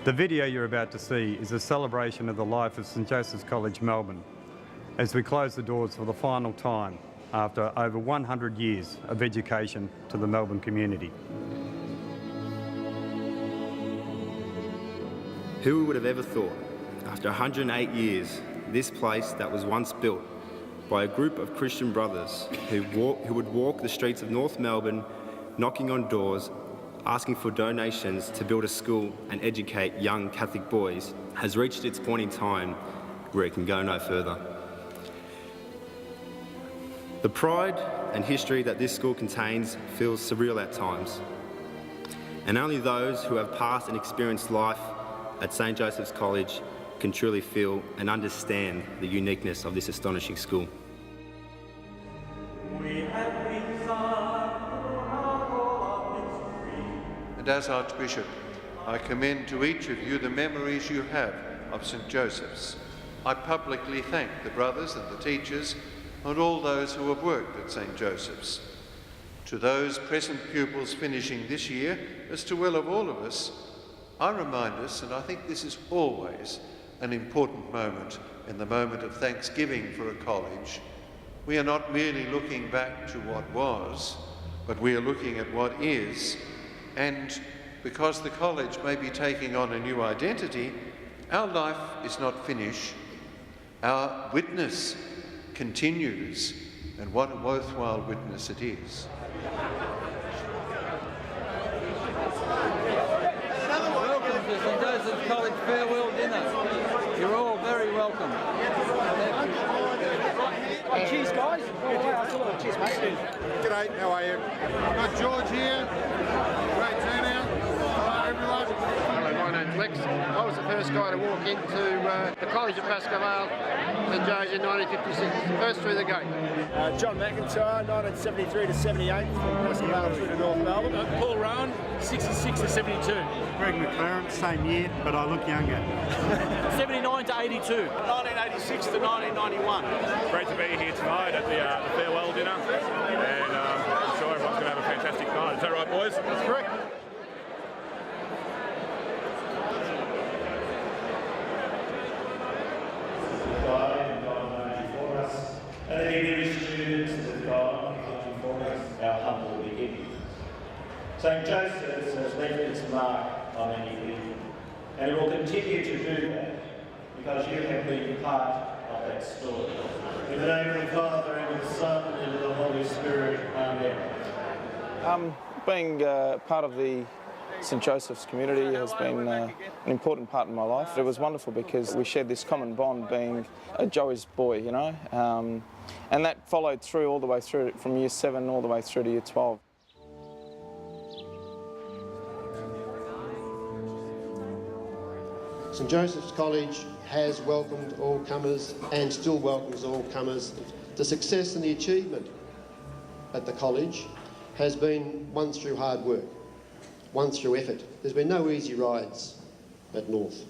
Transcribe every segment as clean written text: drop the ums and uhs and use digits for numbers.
The video you're about to see is a celebration of the life of St Joseph's College, Melbourne, as we close the doors for the final time after over 100 years of education to the Melbourne community. Who would have ever thought, after 108 years, this place that was once built by a group of Christian brothers who would walk the streets of North Melbourne, knocking on doors, asking for donations to build a school and educate young Catholic boys, has reached its point in time where it can go no further. The pride and history that this school contains feels surreal at times, and only those who have passed and experienced life at St Joseph's College can truly feel and understand the uniqueness of this astonishing school. And as Archbishop, I commend to each of you the memories you have of St Joseph's. I publicly thank the brothers and the teachers and all those who have worked at St Joseph's. To those present pupils finishing this year, as to well of all of us, I remind us, and I think this is always an important moment in the moment of thanksgiving for a college, we are not merely looking back to what was, but we are looking at what is. And because the college may be taking on a new identity, our life is not finished. Our witness continues, and what a worthwhile witness it is. Welcome to St Joseph's College farewell dinner. You're all very welcome. Cheers, guys. Cheers, mate. G'day, how are you? Got George here. Great turnout. Hello, everyone. Hello, my name's Lex. I was the first guy to walk into the College of Pascoe Vale, St Joe's in 1956, first through the gate. John McIntyre, 1973 to 78, from Pascoe Vale through to North Melbourne. Paul Rowan, 66 to 72. Greg McLaren, same year, but I look younger. 79 to 82. 1986 to 1991. Great to be here tonight at the farewell dinner, and I'm sure everyone's going to have a fantastic night. Is that right, boys? That's correct. And the English students of God before us, our humble beginning. St Joseph's has left its mark on many people, and it will continue to do that because you have been part of that story. In the name of the Father, and of the Son, and of the Holy Spirit. Amen. Being part of the St Joseph's community has been an important part in my life. It was wonderful because we shared this common bond being a Joey's boy, you know, and that followed through all the way through from year 7 all the way through to year 12. St Joseph's College has welcomed all comers and still welcomes all comers. The success and the achievement at the college has been won through hard work, won through effort. There's been no easy rides at North,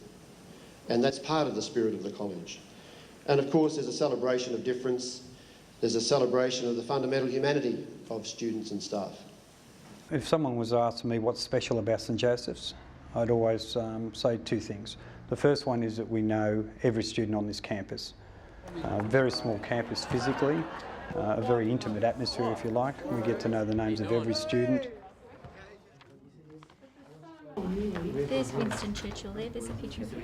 and that's part of the spirit of the college. And of course there's a celebration of difference, there's a celebration of the fundamental humanity of students and staff. If someone was asking me what's special about St Joseph's, I'd always say two things. The first one is that we know every student on this campus. A very small campus physically, a very intimate atmosphere if you like. We get to know the names of every student. There's Winston Churchill there, there's a picture of him.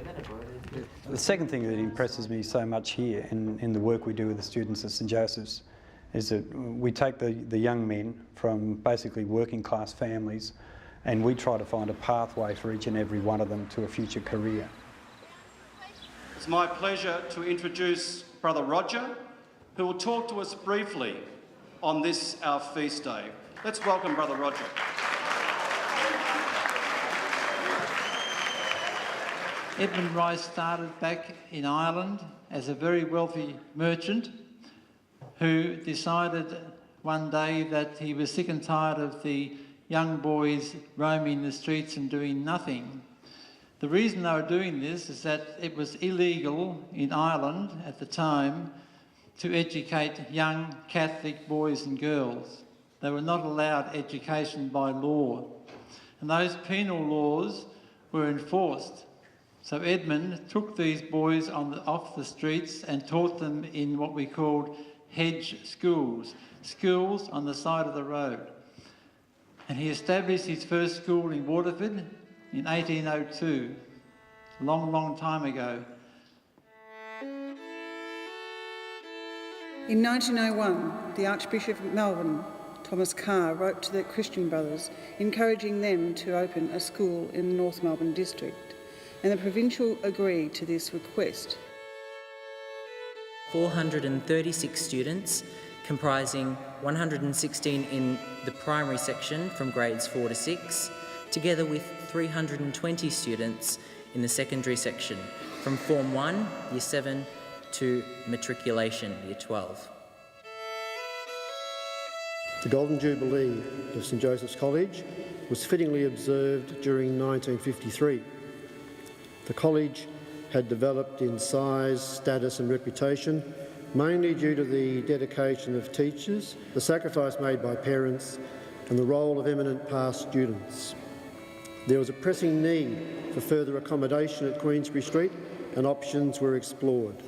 The second thing that impresses me so much here in the work we do with the students at St Joseph's is that we take the young men from basically working class families and we try to find a pathway for each and every one of them to a future career. It's my pleasure to introduce Brother Roger, who will talk to us briefly on this, our feast day. Let's welcome Brother Roger. Edmund Rice started back in Ireland as a very wealthy merchant who decided one day that he was sick and tired of the young boys roaming the streets and doing nothing. The reason they were doing this is that it was illegal in Ireland at the time to educate young Catholic boys and girls. They were not allowed education by law. And those penal laws were enforced So Edmund took these boys off the streets and taught them in what we called hedge schools, schools on the side of the road. And he established his first school in Waterford in 1802, a long, long time ago. In 1901, the Archbishop of Melbourne, Thomas Carr, wrote to the Christian Brothers encouraging them to open a school in the North Melbourne district, and the Provincial agreed to this request. 436 students, comprising 116 in the primary section from grades 4 to 6, together with 320 students in the secondary section from Form 1, Year 7 to matriculation, Year 12. The Golden Jubilee of St Joseph's College was fittingly observed during 1953. The college had developed in size, status and reputation, mainly due to the dedication of teachers, the sacrifice made by parents and the role of eminent past students. There was a pressing need for further accommodation at Queensbury Street and options were explored.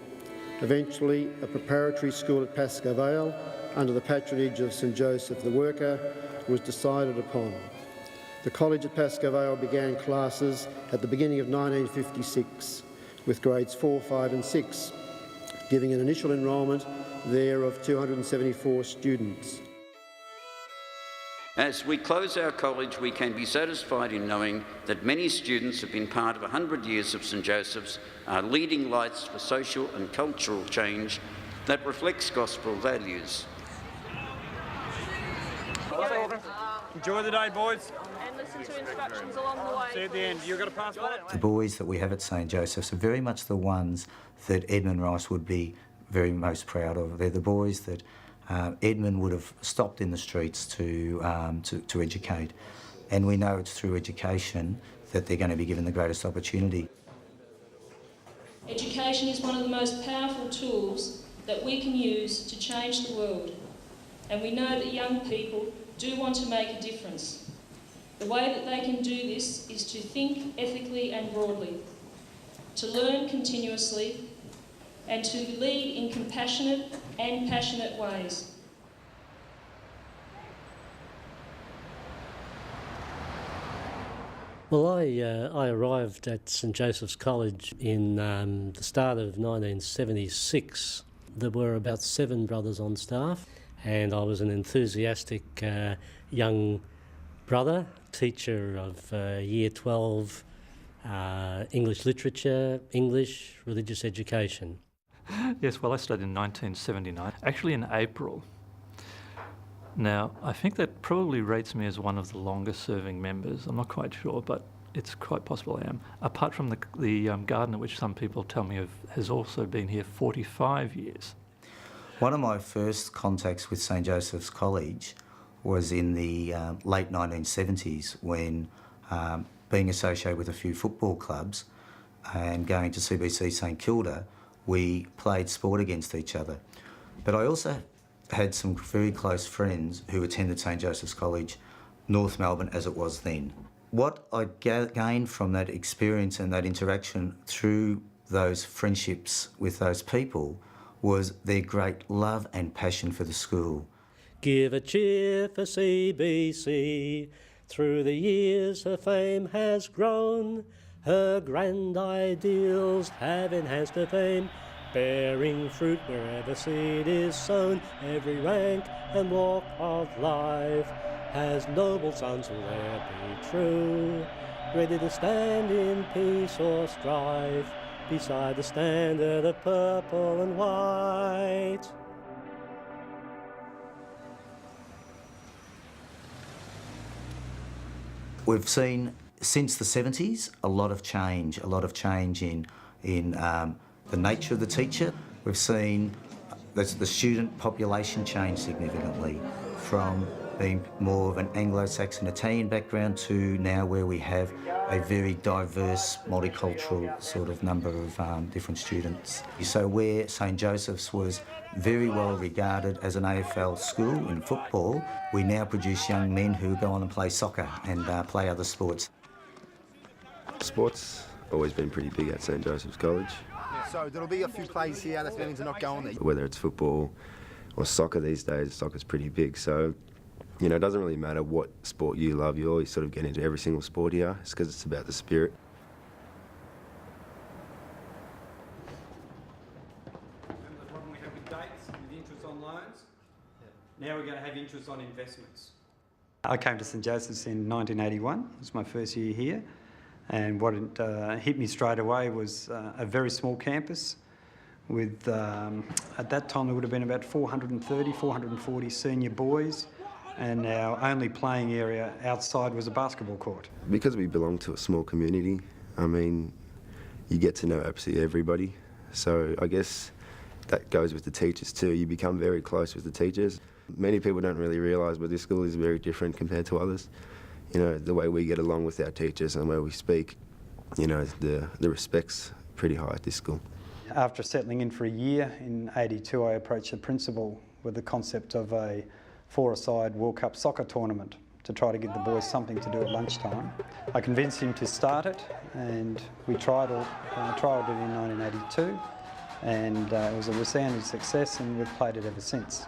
Eventually, a preparatory school at Pascoe Vale, under the patronage of St Joseph the Worker, was decided upon. The college at Pascoe Vale began classes at the beginning of 1956 with grades 4, 5 and 6, giving an initial enrolment there of 274 students. As we close our college, we can be satisfied in knowing that many students have been part of 100 years of St Joseph's, are leading lights for social and cultural change that reflects gospel values. Enjoy the day, boys. And listen to instructions along the way. See you at the end. You got a passport? The boys that we have at St Joseph's are very much the ones that Edmund Rice would be very most proud of. They're the boys that Edmund would have stopped in the streets to educate, and we know it's through education that they're going to be given the greatest opportunity. Education is one of the most powerful tools that we can use to change the world, and we know that young people do want to make a difference. The way that they can do this is to think ethically and broadly, to learn continuously, and to lead in compassionate and passionate ways. Well, I arrived at St Joseph's College in the start of 1976. There were about 7 brothers on staff, and I was an enthusiastic young brother, teacher of Year 12, English literature, English, religious education. Yes, well, I started in 1979, actually in April. Now, I think that probably rates me as one of the longest serving members. I'm not quite sure, but it's quite possible I am. Apart from the gardener, which some people tell me has also been here 45 years. One of my first contacts with St Joseph's College was in the late 1970s when, being associated with a few football clubs and going to CBC St Kilda, we played sport against each other. But I also had some very close friends who attended St Joseph's College, North Melbourne as it was then. What I gained from that experience and that interaction through those friendships with those people was their great love and passion for the school. Give a cheer for CBC. Through the years her fame has grown. Her grand ideals have enhanced her fame, bearing fruit wherever seed is sown. Every rank and walk of life has noble sons who there be true, ready to stand in peace or strife, beside the standard of purple and white. We've seen since the 70s a lot of change in the nature of the teacher. We've seen the student population change significantly from being more of an Anglo-Saxon Italian background to now where we have a very diverse, multicultural sort of number of different students. So where St Joseph's was very well regarded as an AFL school in football, we now produce young men who go on and play soccer and play other sports. Sports always been pretty big at St Joseph's College. So there'll be a few plays here that means they're not going there. Whether it's football or soccer these days, soccer's pretty big. So, you know, it doesn't really matter what sport you love. You always sort of get into every single sport here. It's because it's about the spirit. Remember the problem we have with dates, with interest on loans? Now we're going to have interest on investments. I came to St Joseph's in 1981. It was my first year here. And what hit me straight away was a very small campus with, at that time, there would have been about 430, 440 senior boys, and our only playing area outside was a basketball court. Because we belong to a small community, I mean, you get to know absolutely everybody. So I guess that goes with the teachers too. You become very close with the teachers. Many people don't really realise, but this school is very different compared to others. You know, the way we get along with our teachers and the way we speak, you know, the respect's pretty high at this school. After settling in for a year, in '82 I approached the principal with the concept of a four-a-side World Cup soccer tournament to try to give the boys something to do at lunchtime. I convinced him to start it, and we trialled it in 1982, and it was a resounding success, and we've played it ever since.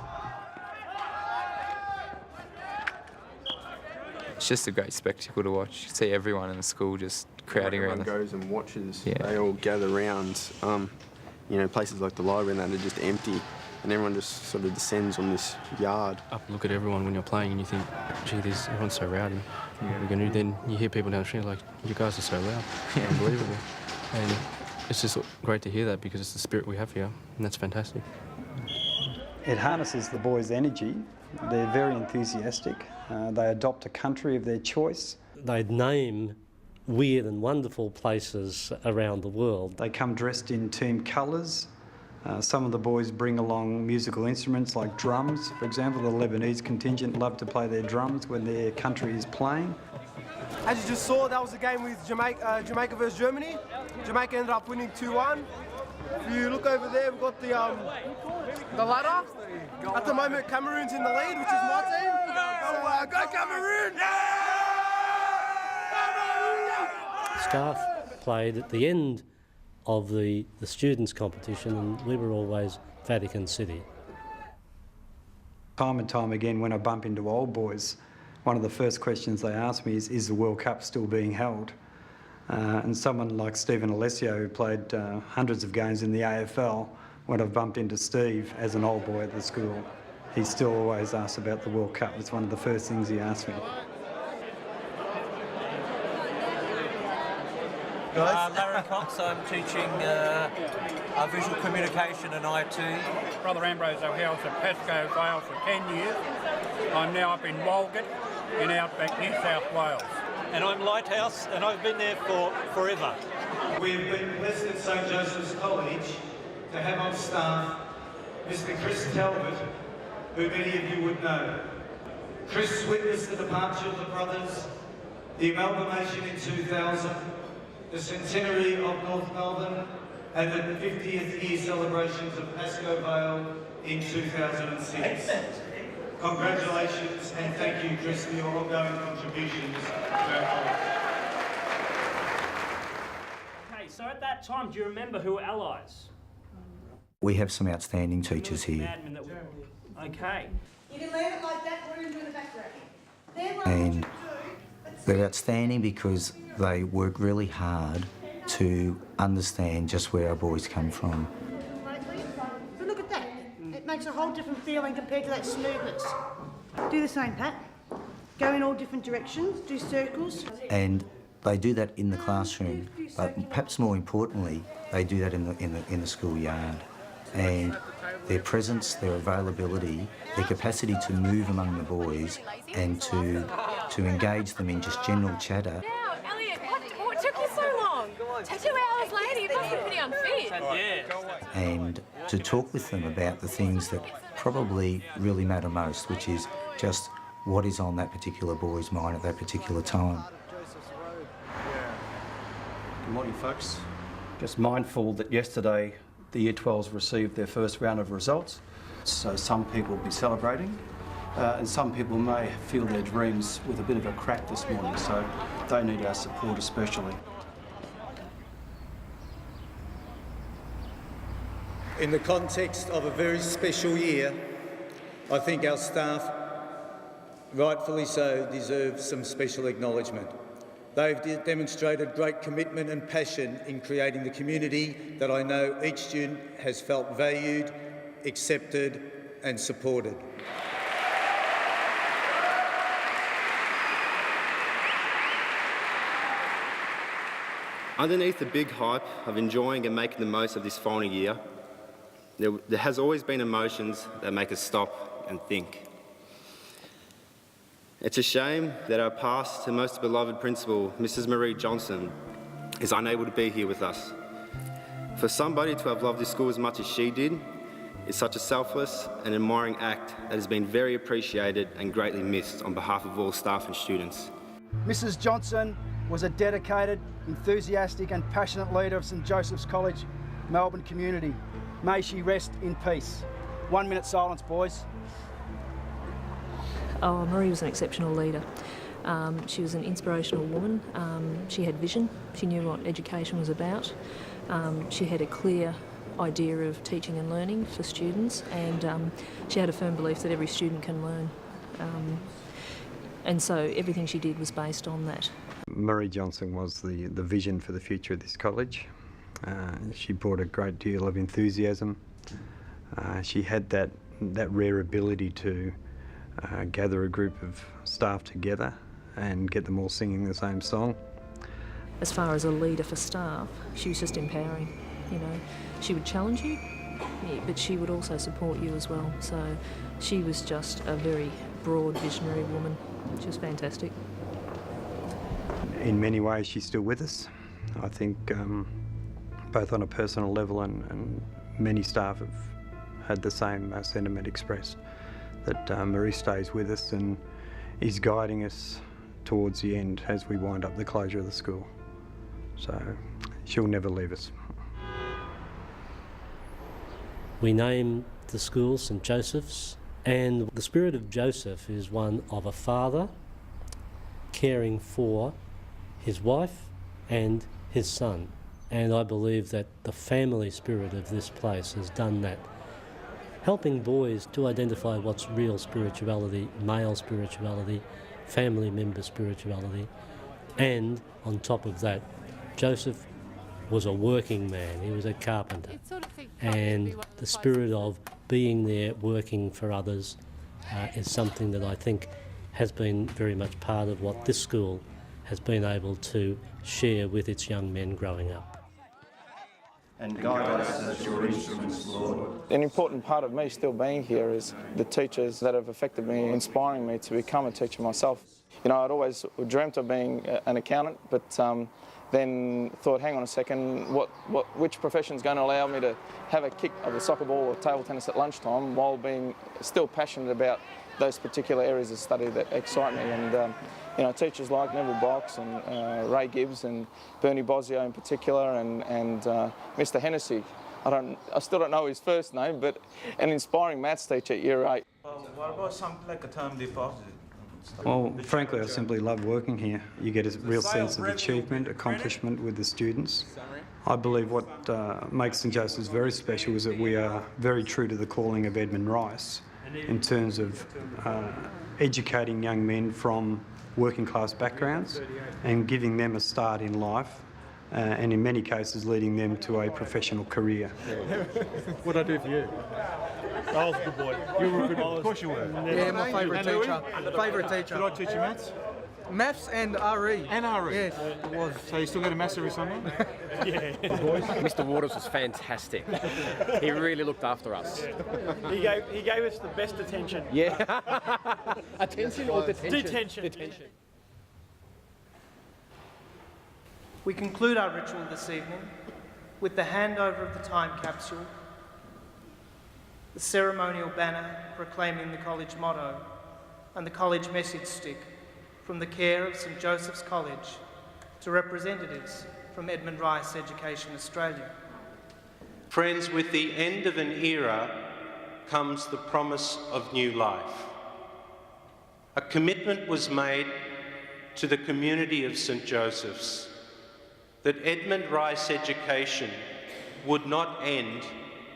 It's just a great spectacle to watch. You see everyone in the school just crowding around. Everyone goes and watches. Yeah. They all gather around. You know, places like the library and that are just empty, and everyone just sort of descends on this yard. Up, look at everyone when you're playing, and you think, gee, everyone's so rowdy. Yeah. Then you hear people down the street like, you guys are so loud. Yeah. Unbelievable. And it's just great to hear that because it's the spirit we have here, and that's fantastic. It harnesses the boys' energy. They're very enthusiastic. They adopt a country of their choice. They'd name weird and wonderful places around the world. They come dressed in team colours. Some of the boys bring along musical instruments like drums. For example, the Lebanese contingent love to play their drums when their country is playing. As you just saw, that was a game with Jamaica versus Germany. Jamaica ended up winning 2-1. If you look over there, we've got the ladder. At the moment, Cameroon's in the lead, which is my team. So, go Cameroon! Scarf played at the end of the students' competition, and we were always Vatican City. Time and time again, when I bump into old boys, one of the first questions they ask me is the World Cup still being held? And someone like Stephen Alessio, who played hundreds of games in the AFL, when I've bumped into Steve as an old boy at the school, he still always asks about the World Cup. It's one of the first things he asks me. Larry Cox, I'm teaching visual communication and IT. Brother Ambrose O'Hara's at Pasco Vale for 10 years. I'm now up in Walgett in outback New South Wales. And I'm Lighthouse, and I've been there for forever. We've been blessed at St Joseph's College to have on staff Mr Chris Talbot, who many of you would know. Chris witnessed the departure of the brothers, the amalgamation in 2000, the centenary of North Melbourne, and the 50th year celebrations of Pasco Vale in 2006. Congratulations and thank you, Chris, for your ongoing contributions to our college. Okay, so at that time, do you remember who were allies? We have some outstanding teachers here. Okay. You can leave it like that, we're into the background. And they're outstanding because they work really hard to understand just where our boys come from. But look at that. It makes a whole different feeling compared to that smoothness. Do the same, Pat. Go in all different directions, do circles. And they do that in the classroom, but perhaps more importantly, they do that in the schoolyard. And their presence, their availability, their capacity to move among the boys and to engage them in just general chatter. Now, Elliot, what took you so long? 2 hours later, you must be pretty unfit. Yeah. And to talk with them about the things that probably really matter most, which is just what is on that particular boy's mind at that particular time. Good morning, folks. Just mindful that yesterday the Year 12s received their first round of results. So some people will be celebrating and some people may feel their dreams with a bit of a crack this morning, so they need our support especially. In the context of a very special year, I think our staff, rightfully so, deserve some special acknowledgement. They've demonstrated great commitment and passion in creating the community that I know each student has felt valued, accepted and supported. Underneath the big hype of enjoying and making the most of this final year, there has always been emotions that make us stop and think. It's a shame that our past and most beloved principal, Mrs. Marie Johnson, is unable to be here with us. For somebody to have loved this school as much as she did is such a selfless and admiring act that has been very appreciated and greatly missed on behalf of all staff and students. Mrs. Johnson was a dedicated, enthusiastic and passionate leader of St Joseph's College, Melbourne community. May she rest in peace. 1 minute silence, boys. Oh, Marie was an exceptional leader. She was an inspirational woman. She had vision. She knew what education was about. She had a clear idea of teaching and learning for students, and she had a firm belief that every student can learn. And so everything she did was based on that. Marie Johnson was the vision for the future of this college. She brought a great deal of enthusiasm. She had that rare ability to gather a group of staff together and get them all singing the same song. As far as a leader for staff, she was just empowering. You know, she would challenge you, but she would also support you as well. So she was just a very broad, visionary woman. She was fantastic. In many ways, she's still with us. I think both on a personal level and many staff have had the same sentiment expressed, that Marie stays with us and is guiding us towards the end as we wind up the closure of the school. So she'll never leave us. We name the school St Joseph's, and the spirit of Joseph is one of a father caring for his wife and his son. And I believe that the family spirit of this place has done that, helping boys to identify what's real spirituality, male spirituality, family member spirituality, and on top of that, Joseph was a working man, he was a carpenter, and the spirit of being there working for others is something that I think has been very much part of what this school has been able to share with its young men growing up. And guide us as your instruments, Lord. An important part of me still being here is the teachers that have affected me, inspiring me to become a teacher myself. You know, I'd always dreamt of being an accountant, but then thought, hang on a second, which profession's going to allow me to have a kick of a soccer ball or table tennis at lunchtime while being still passionate about those particular areas of study that excite me. And you know, teachers like Neville Box and Ray Gibbs and Bernie Bosio in particular, and Mr Hennessy. I still don't know his first name, but an inspiring maths teacher at Year 8. What about something like a term deposit? Well, frankly, I simply love working here. You get a real sense of achievement, accomplishment with the students. I believe what makes St Joseph's very special is that we are very true to the calling of Edmund Rice in terms of educating young men from working class backgrounds and giving them a start in life, and in many cases leading them to a professional career. What'd I do for you? I was a good boy. You were a good boy. Of course you were. Yeah, my favourite teacher. Favourite teacher. Did I teach you maths? Maths and RE. And RE? Yes, it was. So you still go to maths every Sunday? Yeah. Mr Waters was fantastic. He really looked after us. He gave us the best attention. Yeah. Attention or detention? Detention. We conclude our ritual this evening with the handover of the time capsule, the ceremonial banner proclaiming the college motto, and the college message stick from the care of St Joseph's College to representatives from Edmund Rice Education Australia. Friends, with the end of an era comes the promise of new life. A commitment was made to the community of St Joseph's that Edmund Rice Education would not end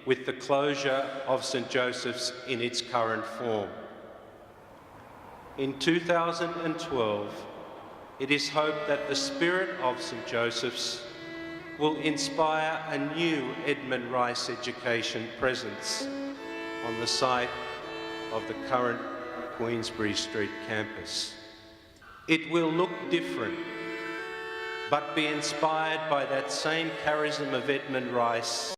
with the closure of St Joseph's in its current form. In 2012, it is hoped that the spirit of St Joseph's will inspire a new Edmund Rice Education presence on the site of the current Queensbury Street campus. It will look different, but be inspired by that same charism of Edmund Rice